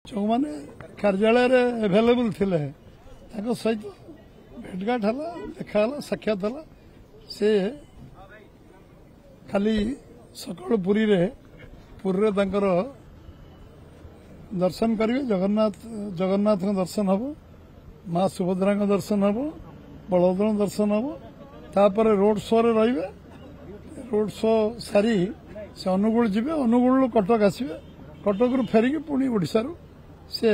जो मैंने कार्यालय एभेलेबल थिले सहित भेटघाट है देखा साक्षात है से खाली सकाल पुरी रे दर्शन करेंगे जगन्नाथ दर्शन हम माँ सुभद्रा दर्शन हम बलभद्र दर्शन हम तापर रोड शो रे रहिबे रोड शो सारी से अनुगुल जीवे अनुगुल कटक आसवे कटक रु फेरिकी पुणी ओडिशा रु से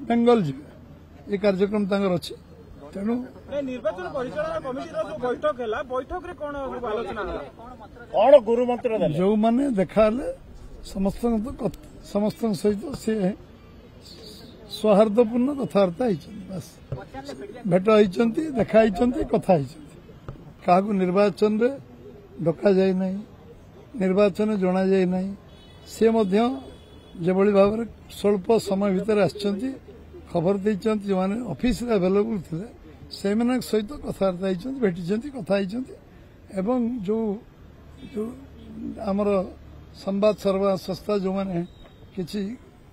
बेंगल जीवे ये कार्यक्रम तांगर अछि तेणु निर्वाचन परिचालन कमिटी जो बैठक है बैठक रे कोन आलोचना कोन गुरु मंत्र जो माने देखाले समस्त सहित से सौहार्दपूर्ण कथबार्ता बस भेट होती देखा कथा क्या निर्वाचन रे डका जाए ना निर्वाचन जना जाए ना सी जो भाव में स्वल्प समय भितर आसछंती खबर देते जो मैंने ऑफिस अवेलेबल थे से सहित कथबार्ता भेटी कथा एवं जो जो आमर संवाद सर्वा संस्था जो मैंने किसी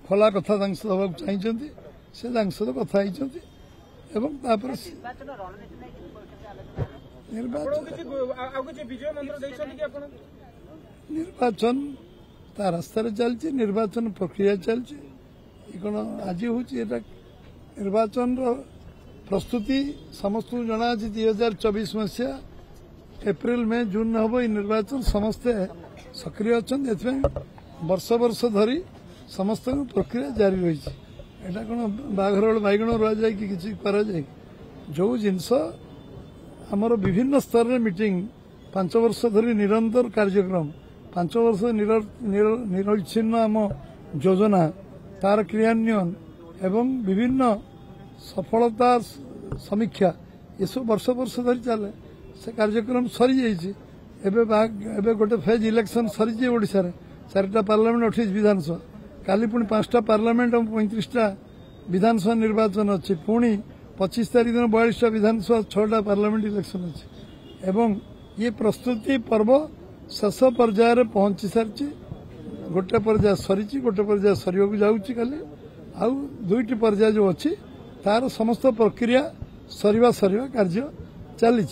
खोला कथा दवा चाहिए से सहित कथा निर्वाचन ता रास्ता चलती निर्वाचन प्रक्रिया चलती कौन आज हूँ निर्वाचन प्रस्तुति समस्त जना 2024 मसीहा एप्रिल में जून हम ये निर्वाचन समस्ते सक्रिय अच्छा वर्ष वर्ष धरी समस्त प्रक्रिया जारी रही है कौन बाघर बैगण रहा जाए कि जो जिनस आमर विभिन्न स्तर में मीटिंग 5 वर्ष धरी निरंतर कार्यक्रम 5 वर्ष निरच्छिन्न आम योजना तार क्रियान्वयन एवं विभिन्न सफलता समीक्षा ये सब वर्ष वर्ष धरी चले से कार्यक्रम सरी जाइए गोटे फेज इलेक्शन सरी ओडिशा रे 4टा पार्लियामेंट 28 विधानसभा काली पुणी 5टा पार्लियामेंट और 35टा विधानसभा निर्वाचन अच्छी पुणी 25 तारीख दिन 42टा विधानसभा 6टा पार्लियामेंट इलेक्शन अच्छी एवं ये प्रस्तुति पर्व शेष पर्यायर पहुंची सारी गोटे पर्याय सरी गोटे पर्याय सर जाऊँगी काली आउ 2टी पर्याय जो अच्छी तार समस्त प्रक्रिया सरीवा कार्य चली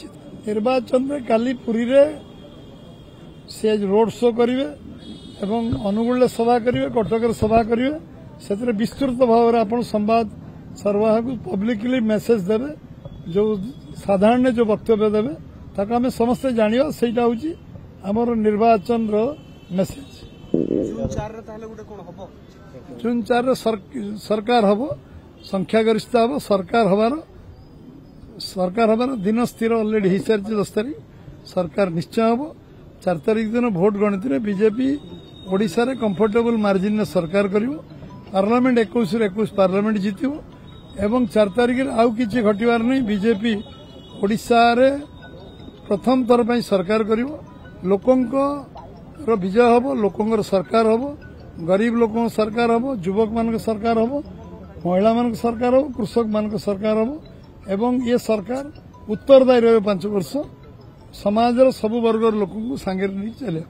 निर्वाचन में काली पुरी रे से रोड शो करेंगे एवं अनुगुल सभा करेंगे कटक सभा करेंगे से विस्तृत भाव में आपण संवाद सर्वाह को पब्लिकली मेसेज देवे जो साधारण जो वक्तव्य देवे ताको आम समस्ते जानिबा सेटा होची हमर निर्वाचन रो मेसेज जून 4 सरकार हम संख्यागरिष्ठता हम सरकार हबार दिन स्थिर अलरेडी हो सारी 10 तारीख सरकार निश्चय हम 4 तारीख दिन भोट गणति में बीजेपी ओडिशा रे कंफर्टेबल मार्जिन ने सरकार करिवो पार्लियामेंट 21 पार्लियामेंट जीतिवो एवं 4 तारीख आउ किछि घटिवार नहीं बीजेपी ओडिशा रे प्रथम थर पर सरकार करिवो लोकंको विजय हम लोकंर सरकार हम गरीब लोक सरकार हम युवक मान सरकार हम महिला मान सरकार हम कृषक मान सरकार हम एवं ये सरकार उत्तरदायी रहे 5 वर्ष समाज सब वर्ग लोक सांगे नहीं चले।